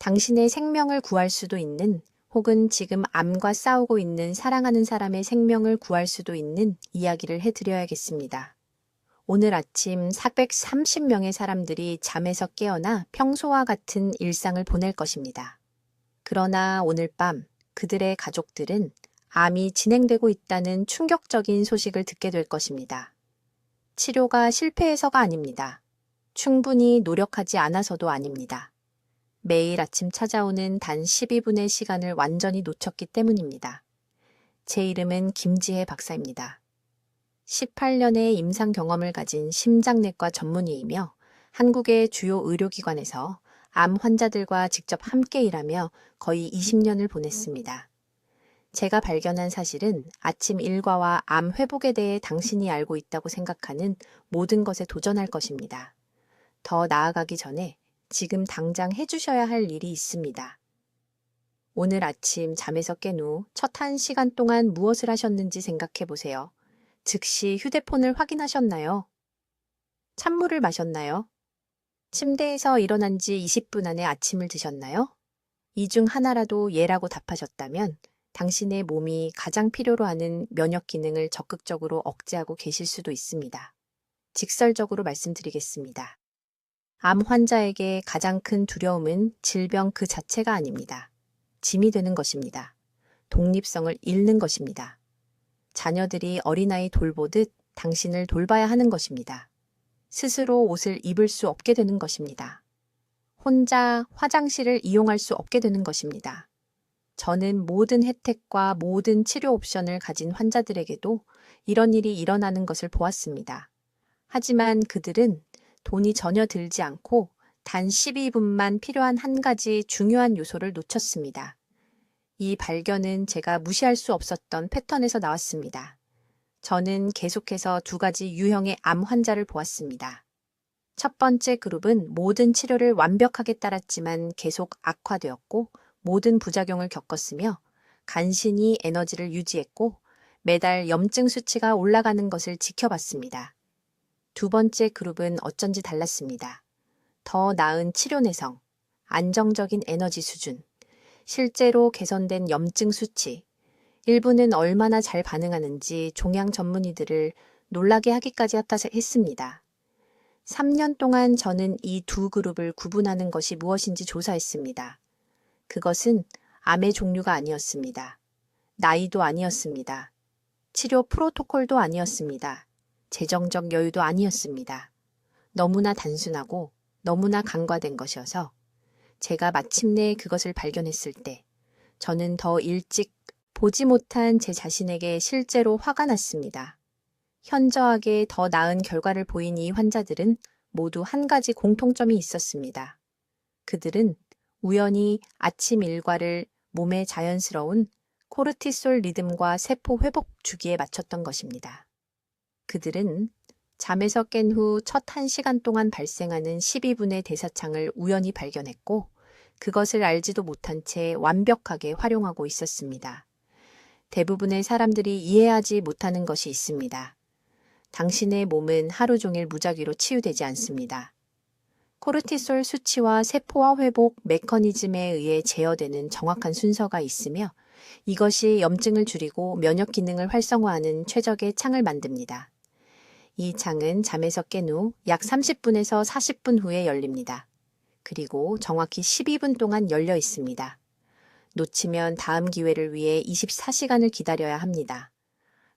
당신의 생명을 구할 수도 있는 혹은 지금 암과 싸우고 있는 사랑하는 사람의 생명을 구할 수도 있는 이야기를 해드려야겠습니다. 오늘 아침 430명의 사람들이 잠에서 깨어나 평소와 같은 일상을 보낼 것입니다. 그러나 오늘 밤 그들의 가족들은 암이 진행되고 있다는 충격적인 소식을 듣게 될 것입니다. 치료가 실패해서가 아닙니다. 충분히 노력하지 않아서도 아닙니다. 매일 아침 찾아오는 단 12분의 시간을 완전히 놓쳤기 때문입니다. 제 이름은 김지혜 박사입니다. 18년의 임상 경험을 가진 심장내과 전문의이며 한국의 주요 의료기관에서 암 환자들과 직접 함께 일하며 거의 20년을 보냈습니다. 제가 발견한 사실은 아침 일과와 암 회복에 대해 당신이 알고 있다고 생각하는 모든 것에 도전할 것입니다. 더 나아가기 전에 지금 당장 해주셔야 할 일이 있습니다. 오늘 아침 잠에서 깬 후 첫 1시간 동안 무엇을 하셨는지 생각해 보세요. 즉시 휴대폰을 확인하셨나요? 찬물을 마셨나요? 침대에서 일어난 지 20분 안에 아침을 드셨나요? 이 중 하나라도 예라고 답하셨다면 당신의 몸이 가장 필요로 하는 면역 기능을 적극적으로 억제하고 계실 수도 있습니다. 직설적으로 말씀드리겠습니다. 암 환자에게 가장 큰 두려움은 질병 그 자체가 아닙니다. 짐이 되는 것입니다. 독립성을 잃는 것입니다. 자녀들이 어린아이 돌보듯 당신을 돌봐야 하는 것입니다. 스스로 옷을 입을 수 없게 되는 것입니다. 혼자 화장실을 이용할 수 없게 되는 것입니다. 저는 모든 혜택과 모든 치료 옵션을 가진 환자들에게도 이런 일이 일어나는 것을 보았습니다. 하지만 그들은 돈이 전혀 들지 않고 단 12분만 필요한 한 가지 중요한 요소를 놓쳤습니다. 이 발견은 제가 무시할 수 없었던 패턴에서 나왔습니다. 저는 계속해서 2가지 유형의 암 환자를 보았습니다. 첫 번째 그룹은 모든 치료를 완벽하게 따랐지만 계속 악화되었고 모든 부작용을 겪었으며 간신히 에너지를 유지했고 매달 염증 수치가 올라가는 것을 지켜봤습니다. 두 번째 그룹은 어쩐지 달랐습니다. 더 나은 치료 내성, 안정적인 에너지 수준, 실제로 개선된 염증 수치, 일부는 얼마나 잘 반응하는지 종양 전문의들을 놀라게 하기까지 했습니다. 3년 동안 저는 이 두 그룹을 구분하는 것이 무엇인지 조사했습니다. 그것은 암의 종류가 아니었습니다. 나이도 아니었습니다. 치료 프로토콜도 아니었습니다. 재정적 여유도 아니었습니다. 너무나 단순하고 너무나 간과된 것이어서 제가 마침내 그것을 발견했을 때 저는 더 일찍 보지 못한 제 자신에게 실제로 화가 났습니다. 현저하게 더 나은 결과를 보인 이 환자들은 모두 한 가지 공통점이 있었습니다. 그들은 우연히 아침 일과를 몸의 자연스러운 코르티솔 리듬과 세포 회복 주기에 맞췄던 것입니다. 그들은 잠에서 깬 후 첫 1시간 동안 발생하는 12분의 대사창을 우연히 발견했고 그것을 알지도 못한 채 완벽하게 활용하고 있었습니다. 대부분의 사람들이 이해하지 못하는 것이 있습니다. 당신의 몸은 하루 종일 무작위로 치유되지 않습니다. 코르티솔 수치와 세포화 회복 메커니즘에 의해 제어되는 정확한 순서가 있으며 이것이 염증을 줄이고 면역 기능을 활성화하는 최적의 창을 만듭니다. 이 창은 잠에서 깬 후 약 30분에서 40분 후에 열립니다. 그리고 정확히 12분 동안 열려 있습니다. 놓치면 다음 기회를 위해 24시간을 기다려야 합니다.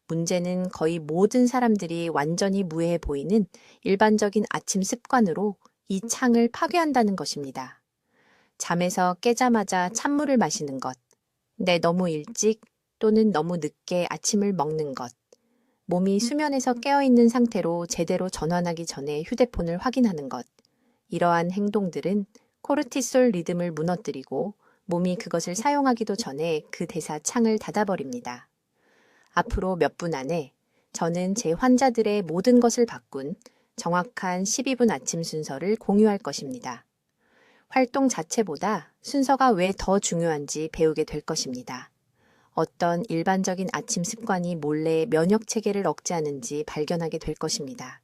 문제는 거의 모든 사람들이 완전히 무해해 보이는 일반적인 아침 습관으로 이 창을 파괴한다는 것입니다. 잠에서 깨자마자 찬물을 마시는 것, 너무 일찍 또는 너무 늦게 아침을 먹는 것, 몸이 수면에서 깨어있는 상태로 제대로 전환하기 전에 휴대폰을 확인하는 것, 이러한 행동들은 코르티솔 리듬을 무너뜨리고 몸이 그것을 사용하기도 전에 그 대사 창을 닫아버립니다. 앞으로 몇 분 안에 저는 제 환자들의 모든 것을 바꾼 정확한 12분 아침 순서를 공유할 것입니다. 활동 자체보다 순서가 왜 더 중요한지 배우게 될 것입니다. 어떤 일반적인 아침 습관이 몰래 면역 체계를 억제하는지 발견하게 될 것입니다.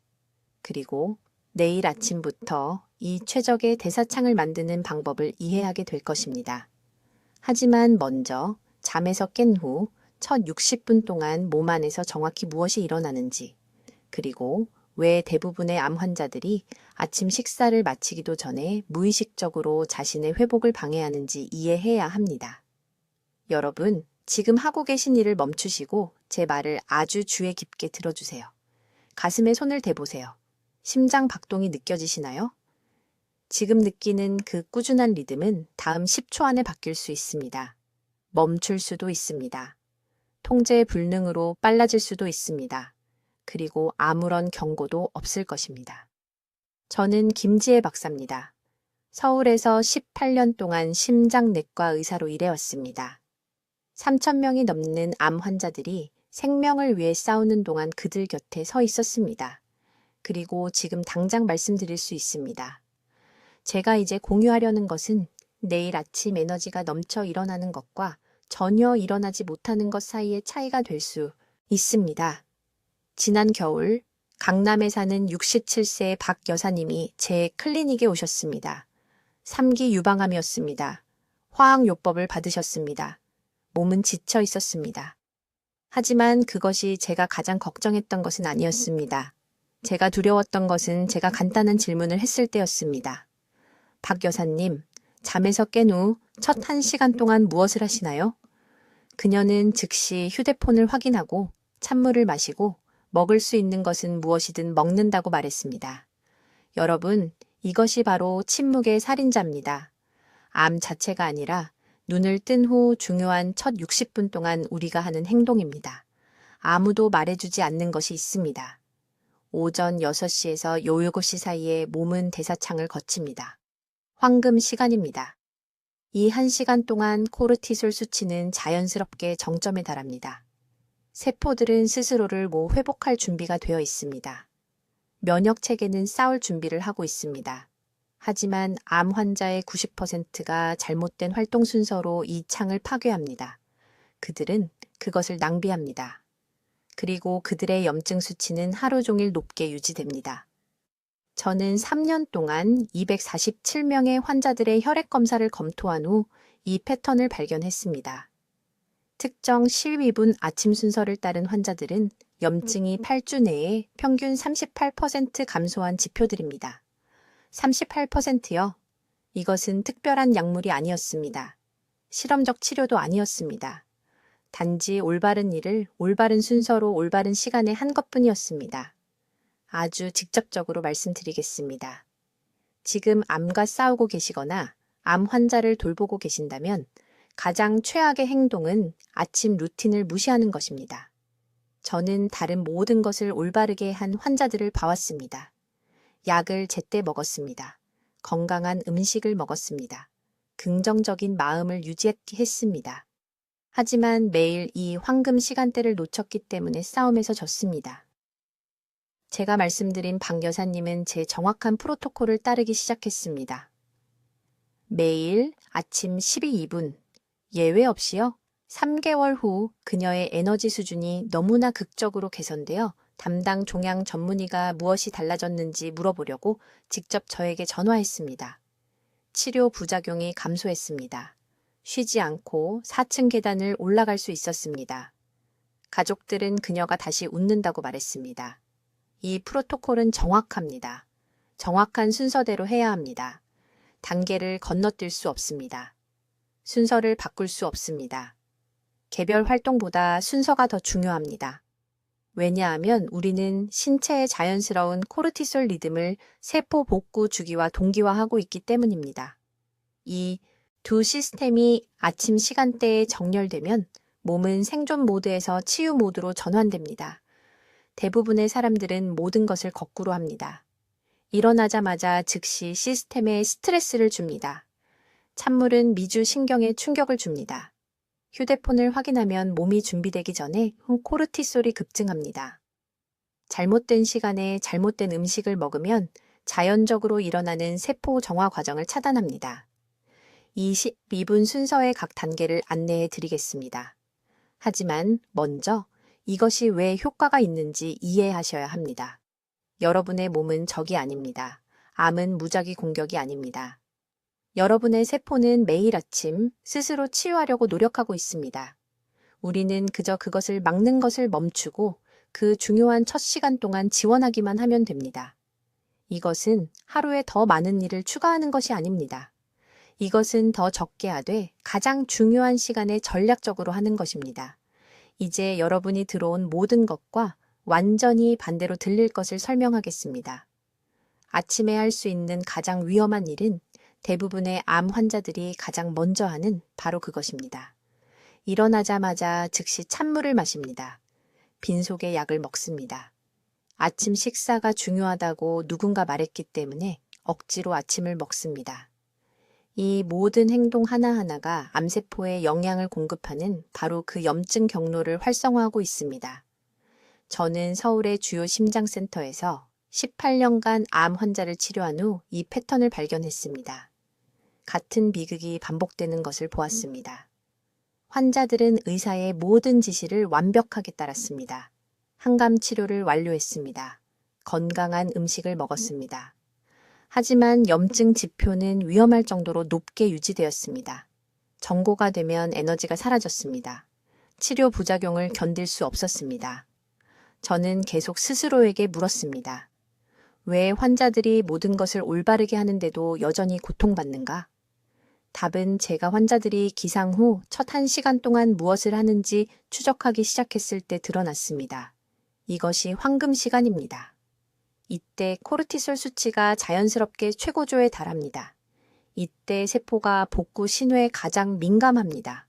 그리고 내일 아침부터 이 최적의 대사창을 만드는 방법을 이해하게 될 것입니다. 하지만 먼저 잠에서 깬 후 첫 60분 동안 몸 안에서 정확히 무엇이 일어나는지, 그리고 왜 대부분의 암 환자들이 아침 식사를 마치기도 전에 무의식적으로 자신의 회복을 방해하는지 이해해야 합니다. 여러분, 지금 하고 계신 일을 멈추시고 제 말을 아주 주의 깊게 들어주세요. 가슴에 손을 대보세요. 심장 박동이 느껴지시나요? 지금 느끼는 그 꾸준한 리듬은 다음 10초 안에 바뀔 수 있습니다. 멈출 수도 있습니다. 통제 불능으로 빨라질 수도 있습니다. 그리고 아무런 경고도 없을 것입니다. 저는 김지혜 박사입니다. 서울에서 18년 동안 심장내과 의사로 일해왔습니다. 3,000명이 넘는 암 환자들이 생명을 위해 싸우는 동안 그들 곁에 서 있었습니다. 그리고 지금 당장 말씀드릴 수 있습니다. 제가 이제 공유하려는 것은 내일 아침 에너지가 넘쳐 일어나는 것과 전혀 일어나지 못하는 것 사이의 차이가 될 수 있습니다. 지난 겨울 강남에 사는 67세 박 여사님이 제 클리닉에 오셨습니다. 3기 유방암이었습니다. 화학요법을 받으셨습니다. 몸은 지쳐 있었습니다. 하지만 그것이 제가 가장 걱정했던 것은 아니었습니다. 제가 두려웠던 것은 제가 간단한 질문을 했을 때였습니다. 박 여사님, 잠에서 깬 후 첫 1시간 동안 무엇을 하시나요? 그녀는 즉시 휴대폰을 확인하고 찬물을 마시고 먹을 수 있는 것은 무엇이든 먹는다고 말했습니다. 여러분, 이것이 바로 침묵의 살인자입니다. 암 자체가 아니라 눈을 뜬 후 중요한 첫 60분 동안 우리가 하는 행동입니다. 아무도 말해주지 않는 것이 있습니다. 오전 6시에서 7시 사이에 몸은 대사창을 거칩니다. 황금 시간입니다. 이 1시간 동안 코르티솔 수치는 자연스럽게 정점에 달합니다. 세포들은 스스로를 회복할 준비가 되어 있습니다. 면역 체계는 싸울 준비를 하고 있습니다. 하지만 암 환자의 90%가 잘못된 활동 순서로 이 창을 파괴합니다. 그들은 그것을 낭비합니다. 그리고 그들의 염증 수치는 하루 종일 높게 유지됩니다. 저는 3년 동안 247명의 환자들의 혈액 검사를 검토한 후 이 패턴을 발견했습니다. 특정 12분 아침 순서를 따른 환자들은 염증이 8주 내에 평균 38% 감소한 지표들입니다. 38%요? 이것은 특별한 약물이 아니었습니다. 실험적 치료도 아니었습니다. 단지 올바른 일을 올바른 순서로 올바른 시간에 한 것뿐이었습니다. 아주 직접적으로 말씀드리겠습니다. 지금 암과 싸우고 계시거나 암 환자를 돌보고 계신다면 가장 최악의 행동은 아침 루틴을 무시하는 것입니다. 저는 다른 모든 것을 올바르게 한 환자들을 봐왔습니다. 약을 제때 먹었습니다. 건강한 음식을 먹었습니다. 긍정적인 마음을 유지했습니다. 하지만 매일 이 황금 시간대를 놓쳤기 때문에 싸움에서 졌습니다. 제가 말씀드린 박 여사님은 제 정확한 프로토콜을 따르기 시작했습니다. 매일 아침 12분, 예외 없이요. 3개월 후 그녀의 에너지 수준이 너무나 극적으로 개선되어 담당 종양 전문의가 무엇이 달라졌는지 물어보려고 직접 저에게 전화했습니다. 치료 부작용이 감소했습니다. 쉬지 않고 4층 계단을 올라갈 수 있었습니다. 가족들은 그녀가 다시 웃는다고 말했습니다. 이 프로토콜은 정확합니다. 정확한 순서대로 해야 합니다. 단계를 건너뛸 수 없습니다. 순서를 바꿀 수 없습니다. 개별 활동보다 순서가 더 중요합니다. 왜냐하면 우리는 신체의 자연스러운 코르티솔 리듬을 세포 복구 주기와 동기화하고 있기 때문입니다. 이 두 시스템이 아침 시간대에 정렬되면 몸은 생존 모드에서 치유 모드로 전환됩니다. 대부분의 사람들은 모든 것을 거꾸로 합니다. 일어나자마자 즉시 시스템에 스트레스를 줍니다. 찬물은 미주 신경에 충격을 줍니다. 휴대폰을 확인하면 몸이 준비되기 전에 코르티솔이 급증합니다. 잘못된 시간에 잘못된 음식을 먹으면 자연적으로 일어나는 세포 정화 과정을 차단합니다. 22분 순서의 각 단계를 안내해 드리겠습니다. 하지만 먼저 이것이 왜 효과가 있는지 이해하셔야 합니다. 여러분의 몸은 적이 아닙니다. 암은 무작위 공격이 아닙니다. 여러분의 세포는 매일 아침 스스로 치유하려고 노력하고 있습니다. 우리는 그저 그것을 막는 것을 멈추고 그 중요한 첫 시간 동안 지원하기만 하면 됩니다. 이것은 하루에 더 많은 일을 추가하는 것이 아닙니다. 이것은 더 적게 하되 가장 중요한 시간에 전략적으로 하는 것입니다. 이제 여러분이 들어온 모든 것과 완전히 반대로 들릴 것을 설명하겠습니다. 아침에 할 수 있는 가장 위험한 일은 대부분의 암 환자들이 가장 먼저 하는 바로 그것입니다. 일어나자마자 즉시 찬물을 마십니다. 빈속에 약을 먹습니다. 아침 식사가 중요하다고 누군가 말했기 때문에 억지로 아침을 먹습니다. 이 모든 행동 하나하나가 암세포에 영양을 공급하는 바로 그 염증 경로를 활성화하고 있습니다. 저는 서울의 주요 심장센터에서 18년간 암 환자를 치료한 후 이 패턴을 발견했습니다. 같은 비극이 반복되는 것을 보았습니다. 환자들은 의사의 모든 지시를 완벽하게 따랐습니다. 항암 치료를 완료했습니다. 건강한 음식을 먹었습니다. 하지만 염증 지표는 위험할 정도로 높게 유지되었습니다. 정고가 되면 에너지가 사라졌습니다. 치료 부작용을 견딜 수 없었습니다. 저는 계속 스스로에게 물었습니다. 왜 환자들이 모든 것을 올바르게 하는데도 여전히 고통받는가? 답은 제가 환자들이 기상 후 첫 1시간 동안 무엇을 하는지 추적하기 시작했을 때 드러났습니다. 이것이 황금 시간입니다. 이때 코르티솔 수치가 자연스럽게 최고조에 달합니다. 이때 세포가 복구 신호에 가장 민감합니다.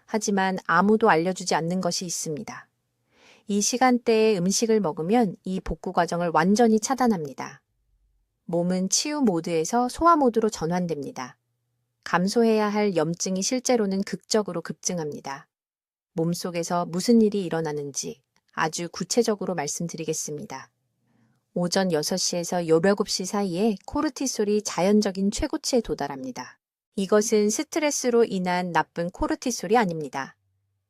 하지만 아무도 알려주지 않는 것이 있습니다. 이 시간대에 음식을 먹으면 이 복구 과정을 완전히 차단합니다. 몸은 치유 모드에서 소화 모드로 전환됩니다. 감소해야 할 염증이 실제로는 극적으로 급증합니다. 몸속에서 무슨 일이 일어나는지 아주 구체적으로 말씀드리겠습니다. 오전 6시에서 7시 사이에 코르티솔이 자연적인 최고치에 도달합니다. 이것은 스트레스로 인한 나쁜 코르티솔이 아닙니다.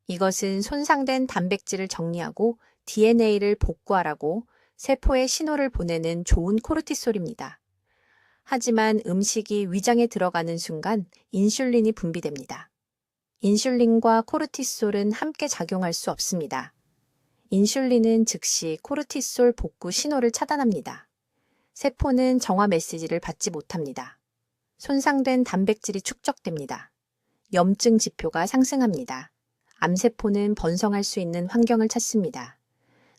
이것은 손상된 단백질을 정리하고 DNA를 복구하라고 세포에 신호를 보내는 좋은 코르티솔입니다. 하지만 음식이 위장에 들어가는 순간 인슐린이 분비됩니다. 인슐린과 코르티솔은 함께 작용할 수 없습니다. 인슐린은 즉시 코르티솔 복구 신호를 차단합니다. 세포는 정화 메시지를 받지 못합니다. 손상된 단백질이 축적됩니다. 염증 지표가 상승합니다. 암세포는 번성할 수 있는 환경을 찾습니다.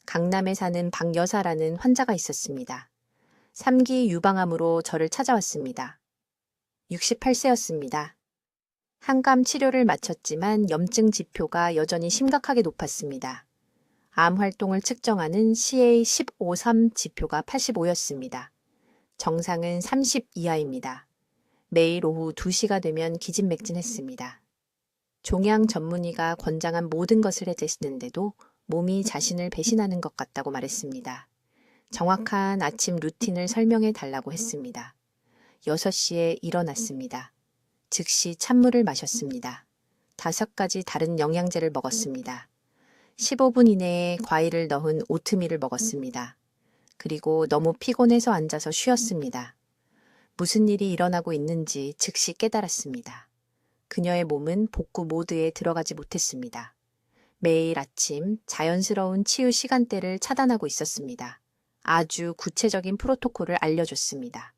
강남에 사는 박 여사라는 환자가 있었습니다. 3기 유방암으로 저를 찾아왔습니다. 68세였습니다. 항암 치료를 마쳤지만 염증 지표가 여전히 심각하게 높았습니다. 암 활동을 측정하는 CA153 지표가 85였습니다. 정상은 30 이하입니다. 매일 오후 2시가 되면 기진맥진했습니다. 종양 전문의가 권장한 모든 것을 해제시는데도 몸이 자신을 배신하는 것 같다고 말했습니다. 정확한 아침 루틴을 설명해 달라고 했습니다. 6시에 일어났습니다. 즉시 찬물을 마셨습니다. 5가지 다른 영양제를 먹었습니다. 15분 이내에 과일을 넣은 오트밀을 먹었습니다. 그리고 너무 피곤해서 앉아서 쉬었습니다. 무슨 일이 일어나고 있는지 즉시 깨달았습니다. 그녀의 몸은 복구 모드에 들어가지 못했습니다. 매일 아침 자연스러운 치유 시간대를 차단하고 있었습니다. 아주 구체적인 프로토콜을 알려줬습니다.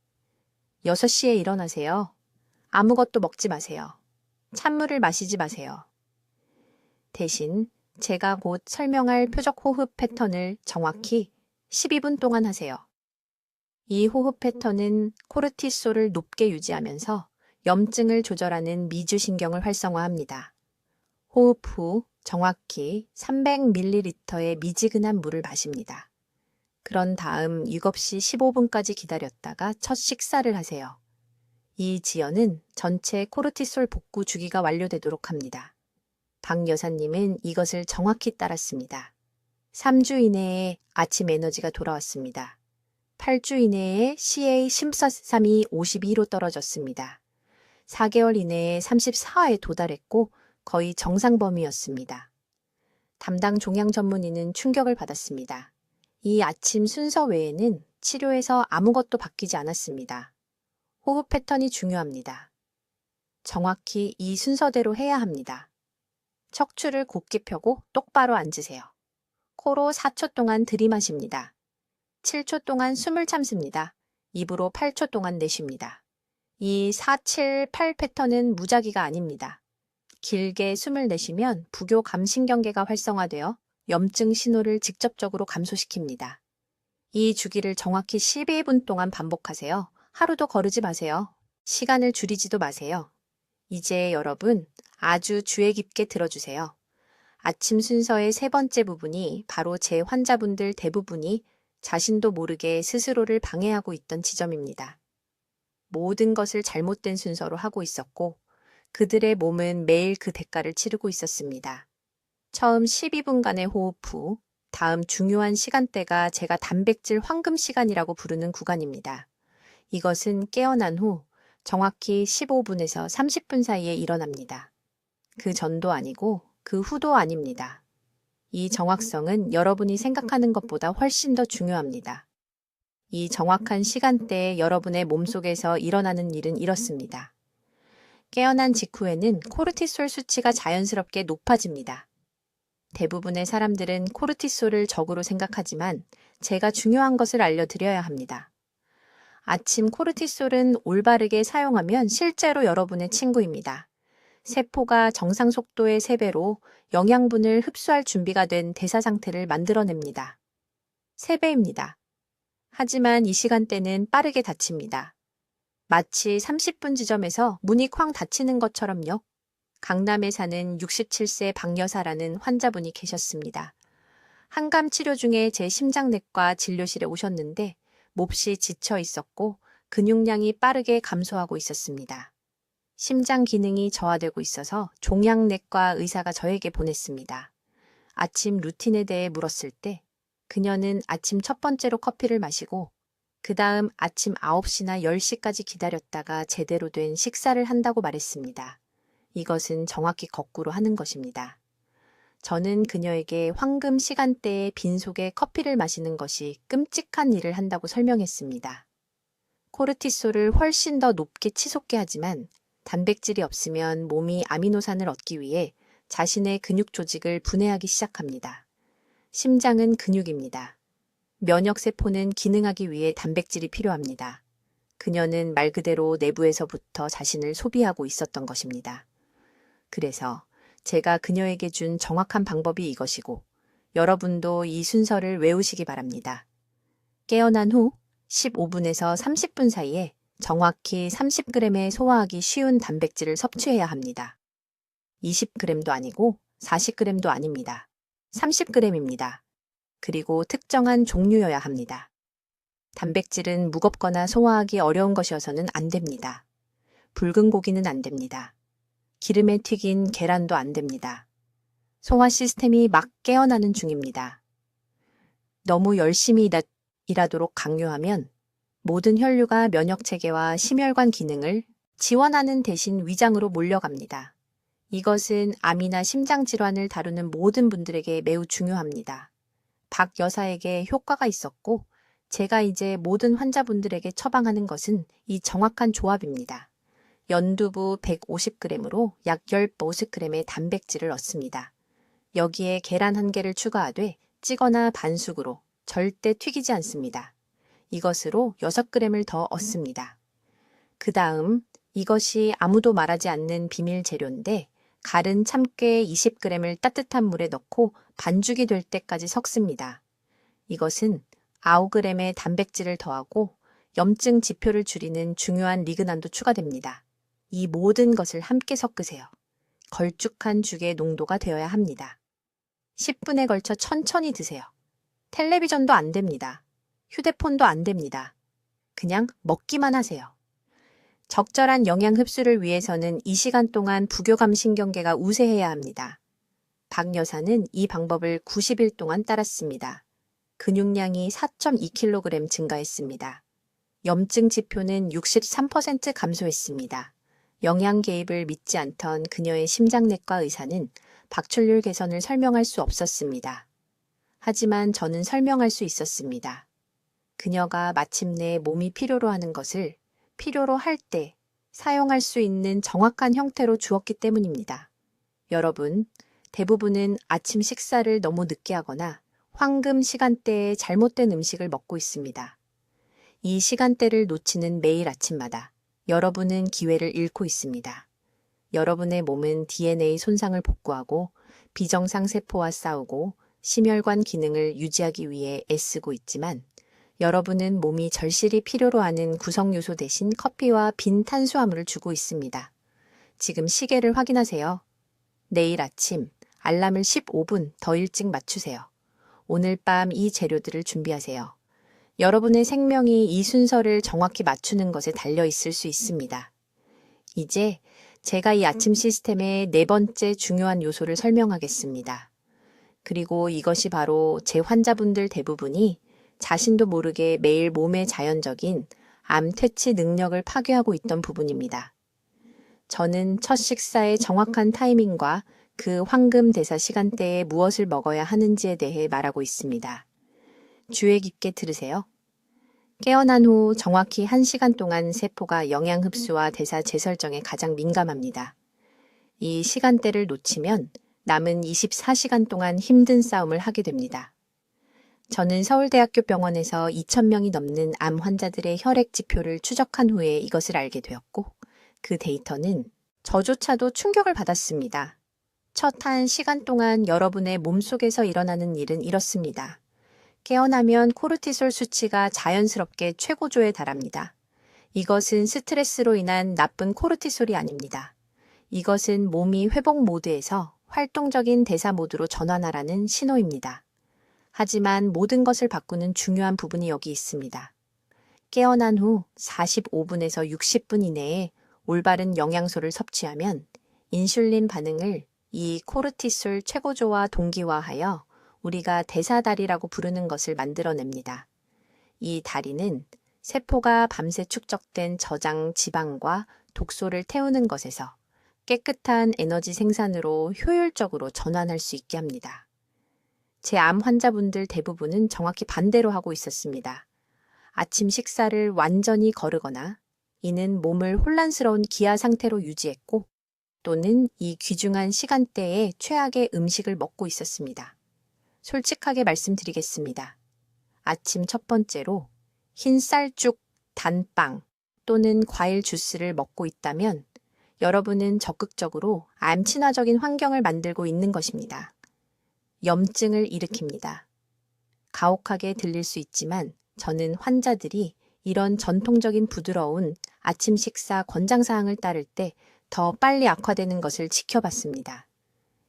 6시에 일어나세요. 아무것도 먹지 마세요. 찬물을 마시지 마세요. 대신 제가 곧 설명할 표적 호흡 패턴을 정확히 12분 동안 하세요. 이 호흡 패턴은 코르티솔을 높게 유지하면서 염증을 조절하는 미주신경을 활성화합니다. 호흡 후 정확히 300ml의 미지근한 물을 마십니다. 그런 다음 7시 15분까지 기다렸다가 첫 식사를 하세요. 이 지연은 전체 코르티솔 복구 주기가 완료되도록 합니다. 박 여사님은 이것을 정확히 따랐습니다. 3주 이내에 아침 에너지가 돌아왔습니다. 8주 이내에 CA143이 52로 떨어졌습니다. 4개월 이내에 34에 도달했고 거의 정상 범위였습니다. 담당 종양 전문의는 충격을 받았습니다. 이 아침 순서 외에는 치료에서 아무것도 바뀌지 않았습니다. 호흡 패턴이 중요합니다. 정확히 이 순서대로 해야 합니다. 척추를 곧게 펴고 똑바로 앉으세요. 코로 4초 동안 들이마십니다. 7초 동안 숨을 참습니다. 입으로 8초 동안 내쉽니다. 이 4, 7, 8 패턴은 무작위가 아닙니다. 길게 숨을 내쉬면 부교 감신경계가 활성화되어 염증 신호를 직접적으로 감소시킵니다. 이 주기를 정확히 12분 동안 반복하세요. 하루도 거르지 마세요. 시간을 줄이지도 마세요. 이제 여러분 아주 주의 깊게 들어주세요. 아침 순서의 세 번째 부분이 바로 제 환자분들 대부분이 자신도 모르게 스스로를 방해하고 있던 지점입니다. 모든 것을 잘못된 순서로 하고 있었고 그들의 몸은 매일 그 대가를 치르고 있었습니다. 처음 12분간의 호흡 후 다음 중요한 시간대가 제가 단백질 황금 시간이라고 부르는 구간입니다. 이것은 깨어난 후 정확히 15분에서 30분 사이에 일어납니다. 그 전도 아니고 그 후도 아닙니다. 이 정확성은 여러분이 생각하는 것보다 훨씬 더 중요합니다. 이 정확한 시간대에 여러분의 몸속에서 일어나는 일은 이렇습니다. 깨어난 직후에는 코르티솔 수치가 자연스럽게 높아집니다. 대부분의 사람들은 코르티솔을 적으로 생각하지만 제가 중요한 것을 알려드려야 합니다. 아침 코르티솔은 올바르게 사용하면 실제로 여러분의 친구입니다. 세포가 정상 속도의 3배로 영양분을 흡수할 준비가 된 대사 상태를 만들어냅니다. 3배입니다. 하지만 이 시간대는 빠르게 닫힙니다. 마치 30분 지점에서 문이 쾅 닫히는 것처럼요. 강남에 사는 67세 박 여사라는 환자분이 계셨습니다. 항암 치료 중에 제 심장내과 진료실에 오셨는데 몹시 지쳐 있었고 근육량이 빠르게 감소하고 있었습니다. 심장 기능이 저하되고 있어서 종양내과 의사가 저에게 보냈습니다. 아침 루틴에 대해 물었을 때 그녀는 아침 첫 번째로 커피를 마시고 그 다음 아침 9시나 10시까지 기다렸다가 제대로 된 식사를 한다고 말했습니다. 이것은 정확히 거꾸로 하는 것입니다. 저는 그녀에게 황금 시간대에 빈속에 커피를 마시는 것이 끔찍한 일을 한다고 설명했습니다. 코르티솔을 훨씬 더 높게 치솟게 하지만 단백질이 없으면 몸이 아미노산을 얻기 위해 자신의 근육 조직을 분해하기 시작합니다. 심장은 근육입니다. 면역세포는 기능하기 위해 단백질이 필요합니다. 그녀는 말 그대로 내부에서부터 자신을 소비하고 있었던 것입니다. 그래서 제가 그녀에게 준 정확한 방법이 이것이고 여러분도 이 순서를 외우시기 바랍니다. 깨어난 후 15분에서 30분 사이에 정확히 30g의 소화하기 쉬운 단백질을 섭취해야 합니다. 20g도 아니고 40g도 아닙니다. 30g입니다. 그리고 특정한 종류여야 합니다. 단백질은 무겁거나 소화하기 어려운 것이어서는 안 됩니다. 붉은 고기는 안 됩니다. 기름에 튀긴 계란도 안 됩니다. 소화 시스템이 막 깨어나는 중입니다. 너무 열심히 일하도록 강요하면 모든 혈류가 면역체계와 심혈관 기능을 지원하는 대신 위장으로 몰려갑니다. 이것은 암이나 심장질환을 다루는 모든 분들에게 매우 중요합니다. 박 여사에게 효과가 있었고 제가 이제 모든 환자분들에게 처방하는 것은 이 정확한 조합입니다. 연두부 150g으로 약 15g의 단백질을 얻습니다. 여기에 계란 1개를 추가하되 찌거나 반숙으로 절대 튀기지 않습니다. 이것으로 6g을 더 얻습니다. 그 다음 이것이 아무도 말하지 않는 비밀 재료인데 갈은 참깨 20g을 따뜻한 물에 넣고 반죽이 될 때까지 섞습니다. 이것은 9g의 단백질을 더하고 염증 지표를 줄이는 중요한 리그난도 추가됩니다. 이 모든 것을 함께 섞으세요. 걸쭉한 죽의 농도가 되어야 합니다. 10분에 걸쳐 천천히 드세요. 텔레비전도 안 됩니다. 휴대폰도 안 됩니다. 그냥 먹기만 하세요. 적절한 영양 흡수를 위해서는 이 시간 동안 부교감 신경계가 우세해야 합니다. 박 여사는 이 방법을 90일 동안 따랐습니다. 근육량이 4.2kg 증가했습니다. 염증 지표는 63% 감소했습니다. 영양 개입을 믿지 않던 그녀의 심장내과 의사는 박출률 개선을 설명할 수 없었습니다. 하지만 저는 설명할 수 있었습니다. 그녀가 마침내 몸이 필요로 하는 것을 필요로 할 때 사용할 수 있는 정확한 형태로 주었기 때문입니다. 여러분, 대부분은 아침 식사를 너무 늦게 하거나 황금 시간대에 잘못된 음식을 먹고 있습니다. 이 시간대를 놓치는 매일 아침마다 여러분은 기회를 잃고 있습니다. 여러분의 몸은 DNA 손상을 복구하고 비정상 세포와 싸우고 심혈관 기능을 유지하기 위해 애쓰고 있지만 여러분은 몸이 절실히 필요로 하는 구성 요소 대신 커피와 빈 탄수화물을 주고 있습니다. 지금 시계를 확인하세요. 내일 아침 알람을 15분 더 일찍 맞추세요. 오늘 밤 이 재료들을 준비하세요. 여러분의 생명이 이 순서를 정확히 맞추는 것에 달려 있을 수 있습니다. 이제 제가 이 아침 시스템의 네 번째 중요한 요소를 설명하겠습니다. 그리고 이것이 바로 제 환자분들 대부분이 자신도 모르게 매일 몸의 자연적인 암 퇴치 능력을 파괴하고 있던 부분입니다. 저는 첫 식사의 정확한 타이밍과 그 황금 대사 시간대에 무엇을 먹어야 하는지에 대해 말하고 있습니다. 주의 깊게 들으세요. 깨어난 후 정확히 1시간 동안 세포가 영양 흡수와 대사 재설정에 가장 민감합니다. 이 시간대를 놓치면 남은 24시간 동안 힘든 싸움을 하게 됩니다. 저는 서울대학교 병원에서 2,000명이 넘는 암 환자들의 혈액 지표를 추적한 후에 이것을 알게 되었고 그 데이터는 저조차도 충격을 받았습니다. 첫 1시간 동안 여러분의 몸속에서 일어나는 일은 이렇습니다. 깨어나면 코르티솔 수치가 자연스럽게 최고조에 달합니다. 이것은 스트레스로 인한 나쁜 코르티솔이 아닙니다. 이것은 몸이 회복 모드에서 활동적인 대사 모드로 전환하라는 신호입니다. 하지만 모든 것을 바꾸는 중요한 부분이 여기 있습니다. 깨어난 후 45분에서 60분 이내에 올바른 영양소를 섭취하면 인슐린 반응을 이 코르티솔 최고조와 동기화하여 우리가 대사다리라고 부르는 것을 만들어냅니다. 이 다리는 세포가 밤새 축적된 저장 지방과 독소를 태우는 것에서 깨끗한 에너지 생산으로 효율적으로 전환할 수 있게 합니다. 제 암 환자분들 대부분은 정확히 반대로 하고 있었습니다. 아침 식사를 완전히 거르거나 이는 몸을 혼란스러운 기아 상태로 유지했고 또는 이 귀중한 시간대에 최악의 음식을 먹고 있었습니다. 솔직하게 말씀드리겠습니다. 아침 첫 번째로 흰 쌀죽, 단빵 또는 과일 주스를 먹고 있다면 여러분은 적극적으로 암 친화적인 환경을 만들고 있는 것입니다. 염증을 일으킵니다. 가혹하게 들릴 수 있지만 저는 환자들이 이런 전통적인 부드러운 아침 식사 권장사항을 따를 때 더 빨리 악화되는 것을 지켜봤습니다.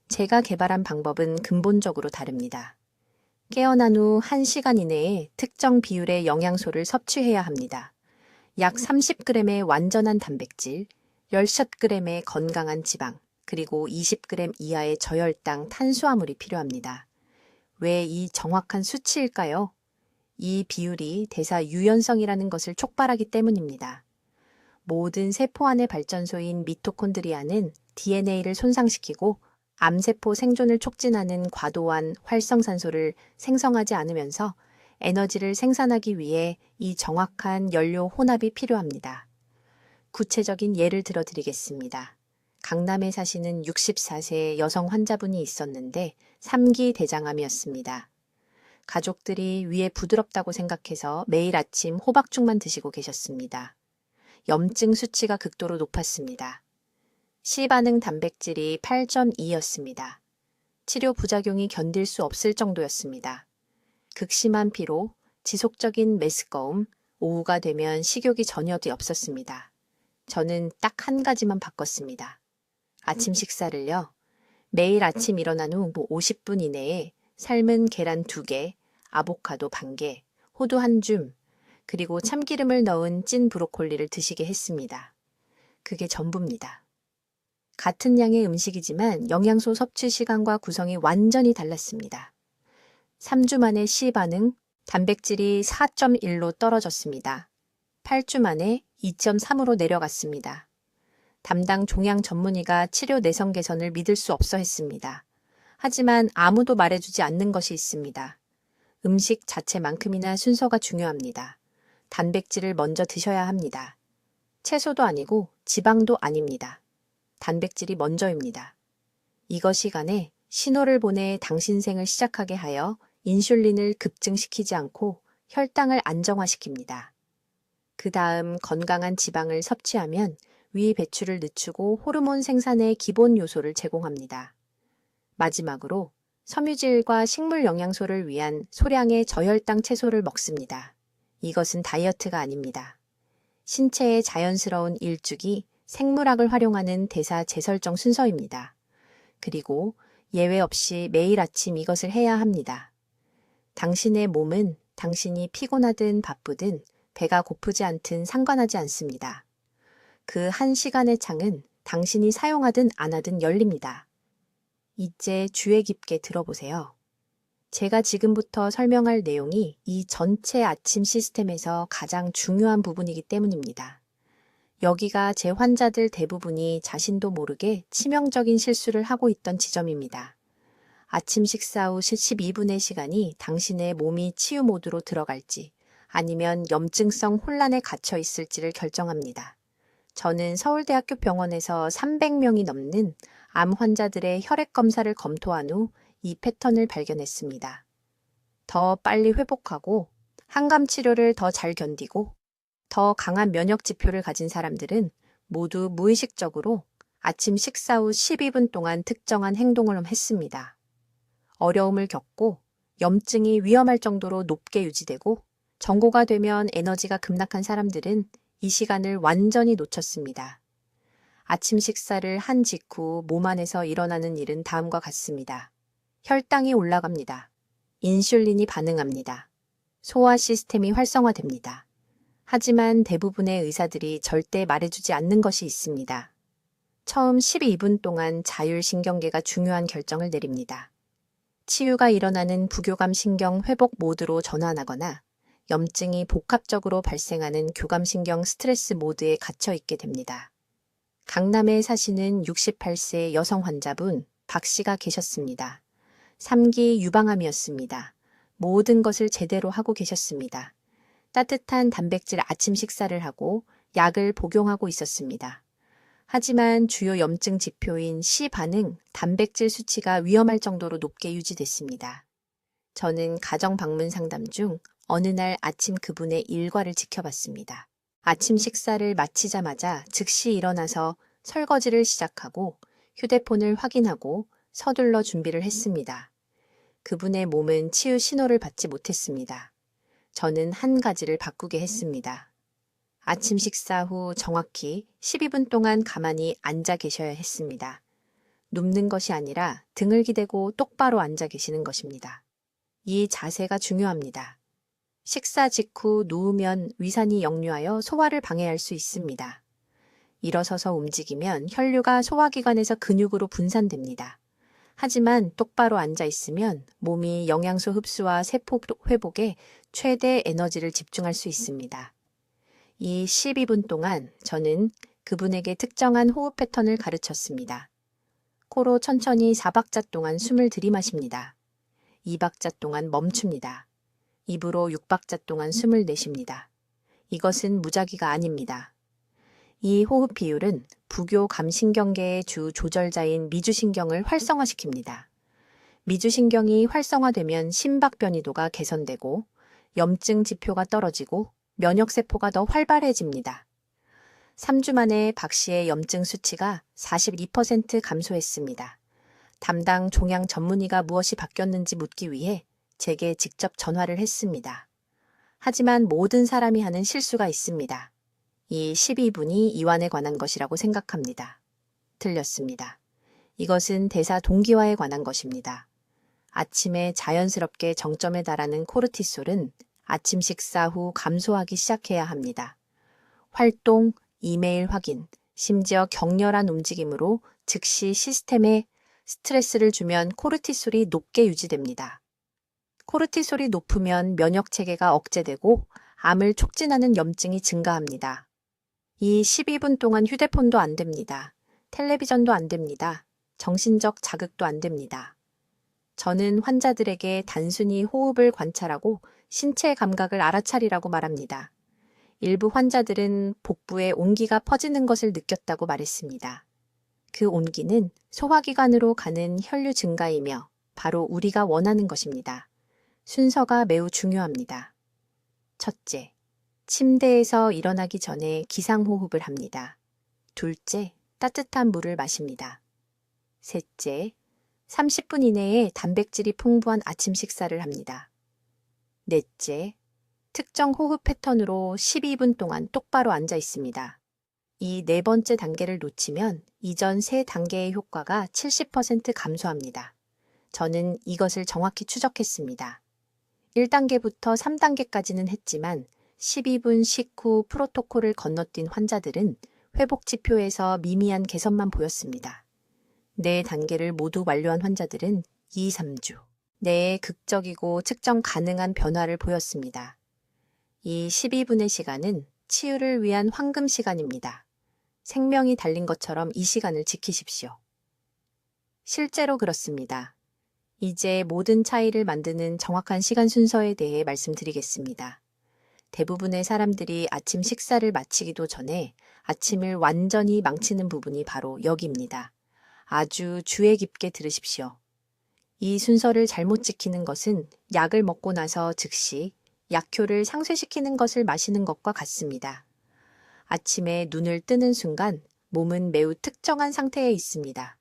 제가 개발한 방법은 근본적으로 다릅니다. 깨어난 후 1시간 이내에 특정 비율의 영양소를 섭취해야 합니다. 약 30g의 완전한 단백질, 10샷g의 건강한 지방, 그리고 20g 이하의 저혈당 탄수화물이 필요합니다. 왜 이 정확한 수치일까요? 이 비율이 대사 유연성이라는 것을 촉발하기 때문입니다. 모든 세포 안의 발전소인 미토콘드리아는 DNA를 손상시키고 암세포 생존을 촉진하는 과도한 활성산소를 생성하지 않으면서 에너지를 생산하기 위해 이 정확한 연료 혼합이 필요합니다. 구체적인 예를 들어 드리겠습니다. 강남에 사시는 64세 여성 환자분이 있었는데 3기 대장암이었습니다. 가족들이 위에 부드럽다고 생각해서 매일 아침 호박죽만 드시고 계셨습니다. 염증 수치가 극도로 높았습니다. C반응 단백질이 8.2였습니다. 치료 부작용이 견딜 수 없을 정도였습니다. 극심한 피로, 지속적인 메스꺼움, 오후가 되면 식욕이 전혀 없었습니다. 저는 딱 한 가지만 바꿨습니다. 아침 식사를요. 매일 아침 일어난 후 50분 이내에 삶은 계란 2개, 아보카도 반 개, 호두 한 줌, 그리고 참기름을 넣은 찐 브로콜리를 드시게 했습니다. 그게 전부입니다. 같은 양의 음식이지만 영양소 섭취 시간과 구성이 완전히 달랐습니다. 3주 만에 C반응, 단백질이 4.1로 떨어졌습니다. 8주 만에 2.3으로 내려갔습니다. 담당 종양 전문의가 치료 내성 개선을 믿을 수 없어 했습니다. 하지만 아무도 말해주지 않는 것이 있습니다. 음식 자체만큼이나 순서가 중요합니다. 단백질을 먼저 드셔야 합니다. 채소도 아니고 지방도 아닙니다. 단백질이 먼저입니다. 이것이 간에 신호를 보내 당신 생을 시작하게 하여 인슐린을 급증시키지 않고 혈당을 안정화시킵니다. 그 다음 건강한 지방을 섭취하면 위 배출을 늦추고 호르몬 생산의 기본 요소를 제공합니다. 마지막으로 섬유질과 식물 영양소를 위한 소량의 저혈당 채소를 먹습니다. 이것은 다이어트가 아닙니다. 신체의 자연스러운 일주기, 생물학을 활용하는 대사 재설정 순서입니다. 그리고 예외 없이 매일 아침 이것을 해야 합니다. 당신의 몸은 당신이 피곤하든 바쁘든 배가 고프지 않든 상관하지 않습니다. 그 한 시간의 창은 당신이 사용하든 안 하든 열립니다. 이제 주의 깊게 들어보세요. 제가 지금부터 설명할 내용이 이 전체 아침 시스템에서 가장 중요한 부분이기 때문입니다. 여기가 제 환자들 대부분이 자신도 모르게 치명적인 실수를 하고 있던 지점입니다. 아침 식사 후 12분의 시간이 당신의 몸이 치유 모드로 들어갈지 아니면 염증성 혼란에 갇혀 있을지를 결정합니다. 저는 서울대학교 병원에서 300명이 넘는 암 환자들의 혈액 검사를 검토한 후 이 패턴을 발견했습니다. 더 빨리 회복하고 항암 치료를 더 잘 견디고 더 강한 면역 지표를 가진 사람들은 모두 무의식적으로 아침 식사 후 12분 동안 특정한 행동을 했습니다. 어려움을 겪고 염증이 위험할 정도로 높게 유지되고 정고가 되면 에너지가 급락한 사람들은 이 시간을 완전히 놓쳤습니다. 아침 식사를 한 직후 몸 안에서 일어나는 일은 다음과 같습니다. 혈당이 올라갑니다. 인슐린이 반응합니다. 소화 시스템이 활성화됩니다. 하지만 대부분의 의사들이 절대 말해주지 않는 것이 있습니다. 처음 12분 동안 자율신경계가 중요한 결정을 내립니다. 치유가 일어나는 부교감 신경 회복 모드로 전환하거나 염증이 복합적으로 발생하는 교감신경 스트레스 모드에 갇혀 있게 됩니다. 강남에 사시는 68세 여성 환자분 박 씨가 계셨습니다. 3기 유방암이었습니다. 모든 것을 제대로 하고 계셨습니다. 따뜻한 단백질 아침 식사를 하고 약을 복용하고 있었습니다. 하지만 주요 염증 지표인 C 반응, 단백질 수치가 위험할 정도로 높게 유지됐습니다. 저는 가정 방문 상담 중 어느 날 아침 그분의 일과를 지켜봤습니다. 아침 식사를 마치자마자 즉시 일어나서 설거지를 시작하고 휴대폰을 확인하고 서둘러 준비를 했습니다. 그분의 몸은 치유 신호를 받지 못했습니다. 저는 한 가지를 바꾸게 했습니다. 아침 식사 후 정확히 12분 동안 가만히 앉아 계셔야 했습니다. 눕는 것이 아니라 등을 기대고 똑바로 앉아 계시는 것입니다. 이 자세가 중요합니다. 식사 직후 누우면 위산이 역류하여 소화를 방해할 수 있습니다. 일어서서 움직이면 혈류가 소화기관에서 근육으로 분산됩니다. 하지만 똑바로 앉아 있으면 몸이 영양소 흡수와 세포 회복에 최대 에너지를 집중할 수 있습니다. 이 12분 동안 저는 그분에게 특정한 호흡 패턴을 가르쳤습니다. 코로 천천히 4박자 동안 숨을 들이마십니다. 2박자 동안 멈춥니다. 입으로 6박자 동안 숨을 내쉽니다. 이것은 무작위가 아닙니다. 이 호흡 비율은 부교 감신경계의 주 조절자인 미주신경을 활성화시킵니다. 미주신경이 활성화되면 심박 변이도가 개선되고 염증 지표가 떨어지고 면역세포가 더 활발해집니다. 3주 만에 박 씨의 염증 수치가 42% 감소했습니다. 담당 종양 전문의가 무엇이 바뀌었는지 묻기 위해 제게 직접 전화를 했습니다. 하지만 모든 사람이 하는 실수가 있습니다. 이 12분이 이완에 관한 것이라고 생각합니다. 틀렸습니다. 이것은 대사 동기화에 관한 것입니다. 아침에 자연스럽게 정점에 달하는 코르티솔은 아침 식사 후 감소하기 시작해야 합니다. 활동, 이메일 확인, 심지어 격렬한 움직임으로 즉시 시스템에 스트레스를 주면 코르티솔이 높게 유지됩니다. 코르티솔이 높으면 면역체계가 억제되고 암을 촉진하는 염증이 증가합니다. 이 12분 동안 휴대폰도 안 됩니다. 텔레비전도 안 됩니다. 정신적 자극도 안 됩니다. 저는 환자들에게 단순히 호흡을 관찰하고 신체 감각을 알아차리라고 말합니다. 일부 환자들은 복부에 온기가 퍼지는 것을 느꼈다고 말했습니다. 그 온기는 소화기관으로 가는 혈류 증가이며 바로 우리가 원하는 것입니다. 순서가 매우 중요합니다. 첫째, 침대에서 일어나기 전에 기상호흡을 합니다. 둘째, 따뜻한 물을 마십니다. 셋째, 30분 이내에 단백질이 풍부한 아침 식사를 합니다. 넷째, 특정 호흡 패턴으로 12분 동안 똑바로 앉아 있습니다. 이 네 번째 단계를 놓치면 이전 세 단계의 효과가 70% 감소합니다. 저는 이것을 정확히 추적했습니다. 1단계부터 3단계까지는 했지만 12분 식후 프로토콜을 건너뛴 환자들은 회복 지표에서 미미한 개선만 보였습니다. 네 단계를 모두 완료한 환자들은 2, 3주 내에 극적이고 측정 가능한 변화를 보였습니다. 이 12분의 시간은 치유를 위한 황금 시간입니다. 생명이 달린 것처럼 이 시간을 지키십시오. 실제로 그렇습니다. 이제 모든 차이를 만드는 정확한 시간 순서에 대해 말씀드리겠습니다. 대부분의 사람들이 아침 식사를 마치기도 전에 아침을 완전히 망치는 부분이 바로 여기입니다. 아주 주의 깊게 들으십시오. 이 순서를 잘못 지키는 것은 약을 먹고 나서 즉시 약효를 상쇄시키는 것을 마시는 것과 같습니다. 아침에 눈을 뜨는 순간 몸은 매우 특정한 상태에 있습니다.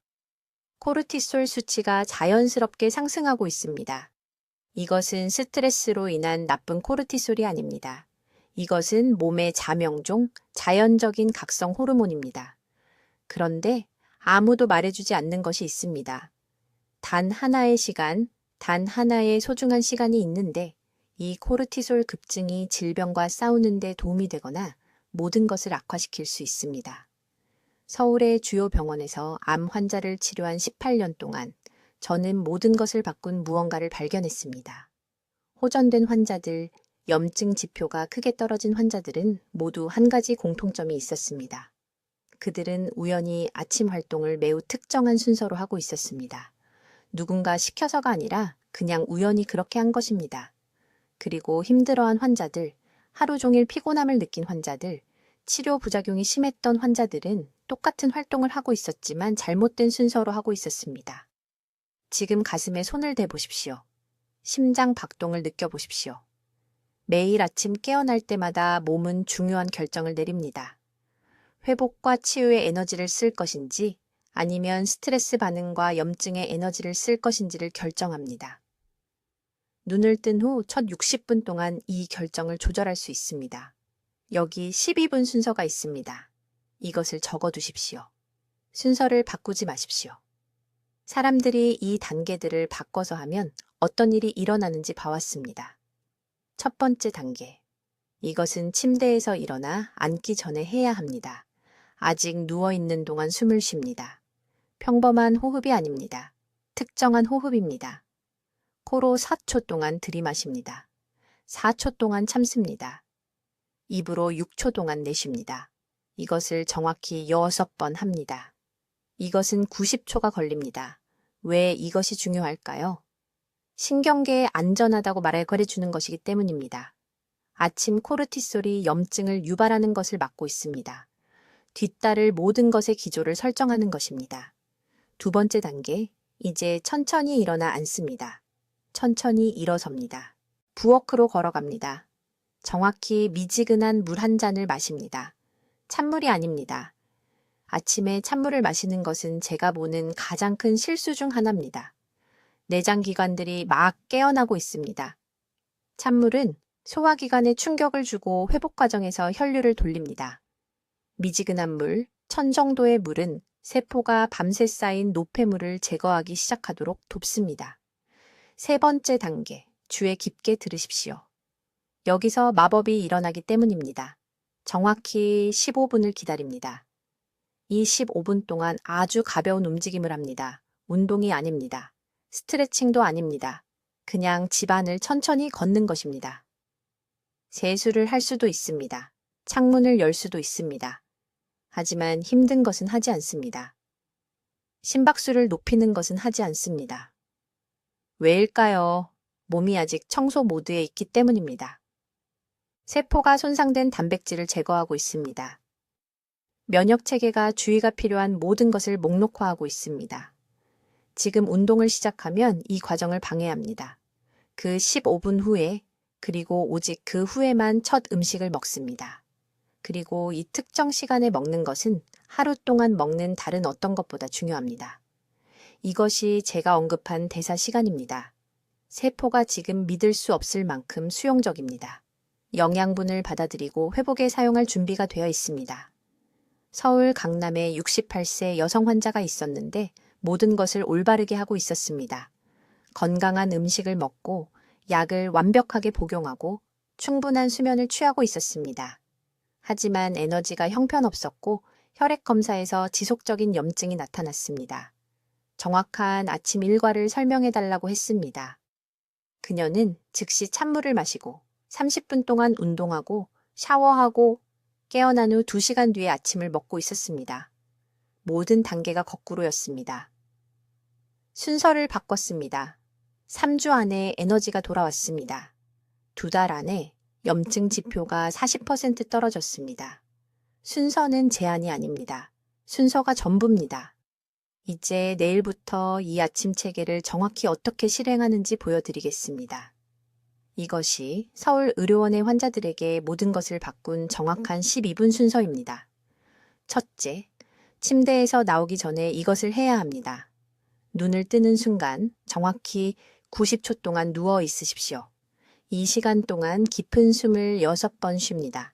코르티솔 수치가 자연스럽게 상승하고 있습니다. 이것은 스트레스로 인한 나쁜 코르티솔이 아닙니다. 이것은 몸의 자명종, 자연적인 각성 호르몬입니다. 그런데 아무도 말해주지 않는 것이 있습니다. 단 하나의 시간, 단 하나의 소중한 시간이 있는데 이 코르티솔 급증이 질병과 싸우는 데 도움이 되거나 모든 것을 악화시킬 수 있습니다. 서울의 주요 병원에서 암 환자를 치료한 18년 동안 저는 모든 것을 바꾼 무언가를 발견했습니다. 호전된 환자들, 염증 지표가 크게 떨어진 환자들은 모두 한 가지 공통점이 있었습니다. 그들은 우연히 아침 활동을 매우 특정한 순서로 하고 있었습니다. 누군가 시켜서가 아니라 그냥 우연히 그렇게 한 것입니다. 그리고 힘들어한 환자들, 하루 종일 피곤함을 느낀 환자들, 치료 부작용이 심했던 환자들은 똑같은 활동을 하고 있었지만 잘못된 순서로 하고 있었습니다. 지금 가슴에 손을 대보십시오. 심장 박동을 느껴보십시오. 매일 아침 깨어날 때마다 몸은 중요한 결정을 내립니다. 회복과 치유의 에너지를 쓸 것인지 아니면 스트레스 반응과 염증의 에너지를 쓸 것인지를 결정합니다. 눈을 뜬 후 첫 60분 동안 이 결정을 조절할 수 있습니다. 여기 12분 순서가 있습니다. 이것을 적어두십시오. 순서를 바꾸지 마십시오. 사람들이 이 단계들을 바꿔서 하면 어떤 일이 일어나는지 봐왔습니다. 첫 번째 단계. 이것은 침대에서 일어나 앉기 전에 해야 합니다. 아직 누워있는 동안 숨을 쉽니다. 평범한 호흡이 아닙니다. 특정한 호흡입니다. 코로 4초 동안 들이마십니다. 4초 동안 참습니다. 입으로 6초 동안 내쉽니다. 이것을 정확히 6번 합니다. 이것은 90초가 걸립니다. 왜 이것이 중요할까요? 신경계에 안전하다고 말해주는 것이기 때문입니다. 아침 코르티솔이 염증을 유발하는 것을 막고 있습니다. 뒤따를 모든 것의 기조를 설정하는 것입니다. 두 번째 단계, 이제 천천히 일어나 앉습니다. 천천히 일어섭니다. 부엌으로 걸어갑니다. 정확히 미지근한 물 한 잔을 마십니다. 찬물이 아닙니다. 아침에 찬물을 마시는 것은 제가 보는 가장 큰 실수 중 하나입니다. 내장기관들이 막 깨어나고 있습니다. 찬물은 소화기관에 충격을 주고 회복 과정에서 혈류를 돌립니다. 미지근한 물, 1000 정도의 물은 세포가 밤새 쌓인 노폐물을 제거하기 시작하도록 돕습니다. 세 번째 단계, 주의 깊게 들으십시오. 여기서 마법이 일어나기 때문입니다. 정확히 15분을 기다립니다. 이 15분 동안 아주 가벼운 움직임을 합니다. 운동이 아닙니다. 스트레칭도 아닙니다. 그냥 집안을 천천히 걷는 것입니다. 세수를 할 수도 있습니다. 창문을 열 수도 있습니다. 하지만 힘든 것은 하지 않습니다. 심박수를 높이는 것은 하지 않습니다. 왜일까요? 몸이 아직 청소 모드에 있기 때문입니다. 세포가 손상된 단백질을 제거하고 있습니다. 면역 체계가 주의가 필요한 모든 것을 목록화하고 있습니다. 지금 운동을 시작하면 이 과정을 방해합니다. 그 15분 후에, 그리고 오직 그 후에만 첫 음식을 먹습니다. 그리고 이 특정 시간에 먹는 것은 하루 동안 먹는 다른 어떤 것보다 중요합니다. 이것이 제가 언급한 대사 시간입니다. 세포가 지금 믿을 수 없을 만큼 수용적입니다. 영양분을 받아들이고 회복에 사용할 준비가 되어 있습니다. 서울 강남에 68세 여성 환자가 있었는데 모든 것을 올바르게 하고 있었습니다. 건강한 음식을 먹고 약을 완벽하게 복용하고 충분한 수면을 취하고 있었습니다. 하지만 에너지가 형편없었고 혈액 검사에서 지속적인 염증이 나타났습니다. 정확한 아침 일과를 설명해 달라고 했습니다. 그녀는 즉시 찬물을 마시고 30분 동안 운동하고 샤워하고 깨어난 후 2시간 뒤에 아침을 먹고 있었습니다. 모든 단계가 거꾸로였습니다. 순서를 바꿨습니다. 3주 안에 에너지가 돌아왔습니다. 2달 안에 염증 지표가 40% 떨어졌습니다. 순서는 제한이 아닙니다. 순서가 전부입니다. 이제 내일부터 이 아침 체계를 정확히 어떻게 실행하는지 보여드리겠습니다. 이것이 서울 의료원의 환자들에게 모든 것을 바꾼 정확한 12분 순서입니다. 첫째, 침대에서 나오기 전에 이것을 해야 합니다. 눈을 뜨는 순간 정확히 90초 동안 누워 있으십시오. 이 시간 동안 깊은 숨을 6번 쉽니다.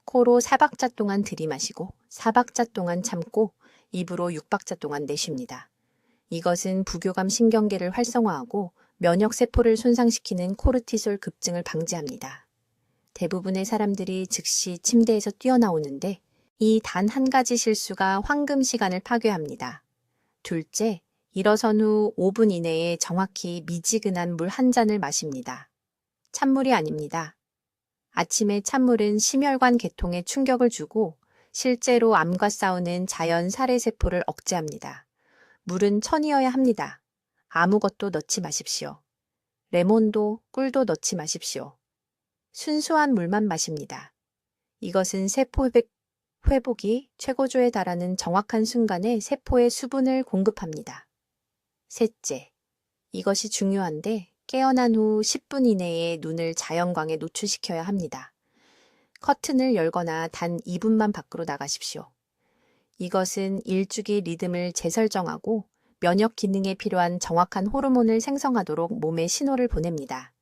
코로 4박자 동안 들이마시고 4박자 동안 참고 입으로 6박자 동안 내쉽니다. 이것은 부교감 신경계를 활성화하고 면역세포를 손상시키는 코르티솔 급증을 방지합니다. 대부분의 사람들이 즉시 침대에서 뛰어나오는데 이 단 한 가지 실수가 황금 시간을 파괴합니다. 둘째, 일어선 후 5분 이내에 정확히 미지근한 물 한 잔을 마십니다. 찬물이 아닙니다. 아침에 찬물은 심혈관 계통에 충격을 주고 실제로 암과 싸우는 자연 살해세포를 억제합니다. 물은 천이어야 합니다. 아무것도 넣지 마십시오. 레몬도 꿀도 넣지 마십시오. 순수한 물만 마십니다. 이것은 세포 회복이 최고조에 달하는 정확한 순간에 세포에 수분을 공급합니다. 셋째, 이것이 중요한데 깨어난 후 10분 이내에 눈을 자연광에 노출시켜야 합니다. 커튼을 열거나 단 2분만 밖으로 나가십시오. 이것은 일주기 리듬을 재설정하고 면역 기능에 필요한 정확한 호르몬을 생성하도록 몸에 신호를 보냅니다.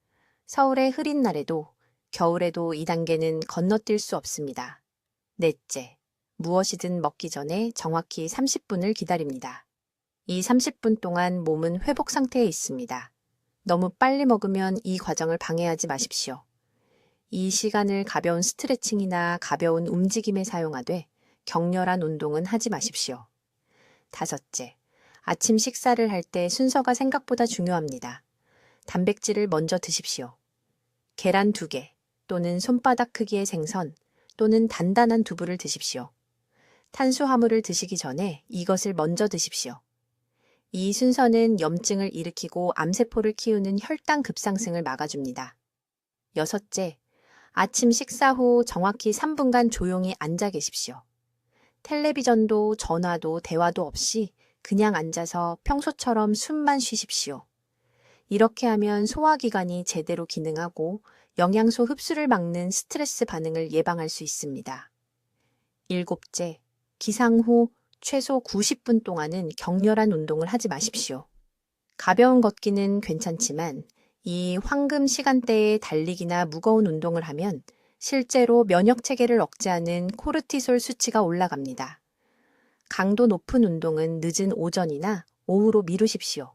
서울의 흐린 날에도 겨울에도 이 단계는 건너뛸 수 없습니다. 넷째, 무엇이든 먹기 전에 정확히 30분을 기다립니다. 이 30분 동안 몸은 회복 상태에 있습니다. 너무 빨리 먹으면 이 과정을 방해하지 마십시오. 이 시간을 가벼운 스트레칭이나 가벼운 움직임에 사용하되 격렬한 운동은 하지 마십시오. 다섯째, 아침 식사를 할 때 순서가 생각보다 중요합니다. 단백질을 먼저 드십시오. 계란 2개 또는 손바닥 크기의 생선 또는 단단한 두부를 드십시오. 탄수화물을 드시기 전에 이것을 먼저 드십시오. 이 순서는 염증을 일으키고 암세포를 키우는 혈당 급상승을 막아줍니다. 여섯째, 아침 식사 후 정확히 3분간 조용히 앉아 계십시오. 텔레비전도 전화도 대화도 없이 그냥 앉아서 평소처럼 숨만 쉬십시오. 이렇게 하면 소화기관이 제대로 기능하고 영양소 흡수를 막는 스트레스 반응을 예방할 수 있습니다. 일곱째, 기상 후 최소 90분 동안은 격렬한 운동을 하지 마십시오. 가벼운 걷기는 괜찮지만 이 황금 시간대에 달리기나 무거운 운동을 하면 실제로 면역 체계를 억제하는 코르티솔 수치가 올라갑니다. 강도 높은 운동은 늦은 오전이나 오후로 미루십시오.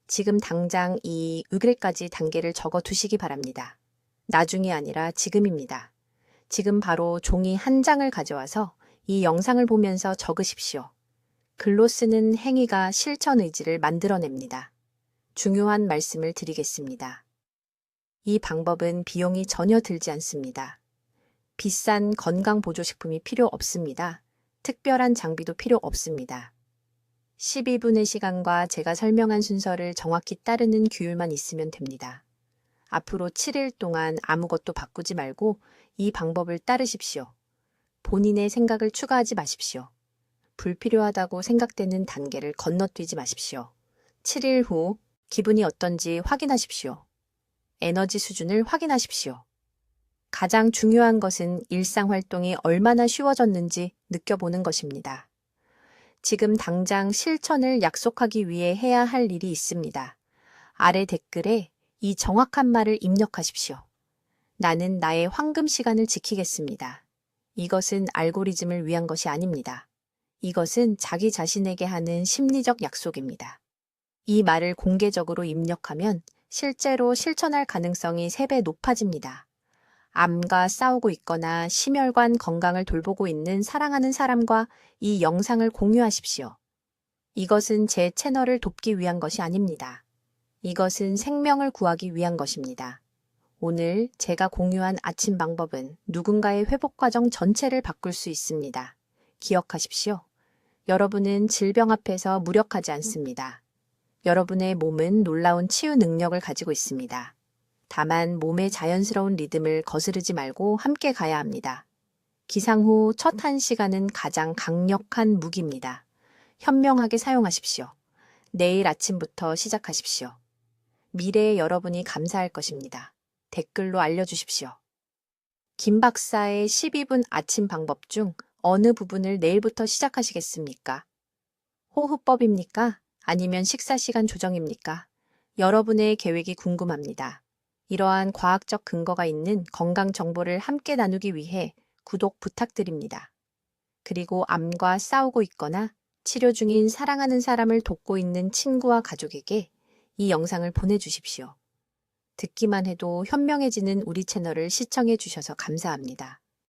지금 당장 이 6일까지 단계를 적어 두시기 바랍니다. 나중이 아니라 지금입니다. 지금 바로 종이 한 장을 가져와서 이 영상을 보면서 적으십시오. 글로 쓰는 행위가 실천 의지를 만들어냅니다. 중요한 말씀을 드리겠습니다. 이 방법은 비용이 전혀 들지 않습니다. 비싼 건강보조식품이 필요 없습니다. 특별한 장비도 필요 없습니다. 12분의 시간과 제가 설명한 순서를 정확히 따르는 규율만 있으면 됩니다. 앞으로 7일 동안 아무것도 바꾸지 말고 이 방법을 따르십시오. 본인의 생각을 추가하지 마십시오. 불필요하다고 생각되는 단계를 건너뛰지 마십시오. 7일 후 기분이 어떤지 확인하십시오. 에너지 수준을 확인하십시오. 가장 중요한 것은 일상활동이 얼마나 쉬워졌는지 느껴보는 것입니다. 지금 당장 실천을 약속하기 위해 해야 할 일이 있습니다. 아래 댓글에 이 정확한 말을 입력하십시오. 나는 나의 황금 시간을 지키겠습니다. 이것은 알고리즘을 위한 것이 아닙니다. 이것은 자기 자신에게 하는 심리적 약속입니다. 이 말을 공개적으로 입력하면 실제로 실천할 가능성이 3배 높아집니다. 암과 싸우고 있거나 심혈관 건강을 돌보고 있는 사랑하는 사람과 이 영상을 공유하십시오. 이것은 제 채널을 돕기 위한 것이 아닙니다. 이것은 생명을 구하기 위한 것입니다. 오늘 제가 공유한 아침 방법은 누군가의 회복 과정 전체를 바꿀 수 있습니다. 기억하십시오. 여러분은 질병 앞에서 무력하지 않습니다. 여러분의 몸은 놀라운 치유 능력을 가지고 있습니다. 다만 몸의 자연스러운 리듬을 거스르지 말고 함께 가야 합니다. 기상 후 첫 1시간은 가장 강력한 무기입니다. 현명하게 사용하십시오. 내일 아침부터 시작하십시오. 미래의 여러분이 감사할 것입니다. 댓글로 알려주십시오. 김 박사의 12분 아침 방법 중 어느 부분을 내일부터 시작하시겠습니까? 호흡법입니까? 아니면 식사 시간 조정입니까? 여러분의 계획이 궁금합니다. 이러한 과학적 근거가 있는 건강 정보를 함께 나누기 위해 구독 부탁드립니다. 그리고 암과 싸우고 있거나 치료 중인 사랑하는 사람을 돕고 있는 친구와 가족에게 이 영상을 보내주십시오. 듣기만 해도 현명해지는 우리 채널을 시청해 주셔서 감사합니다.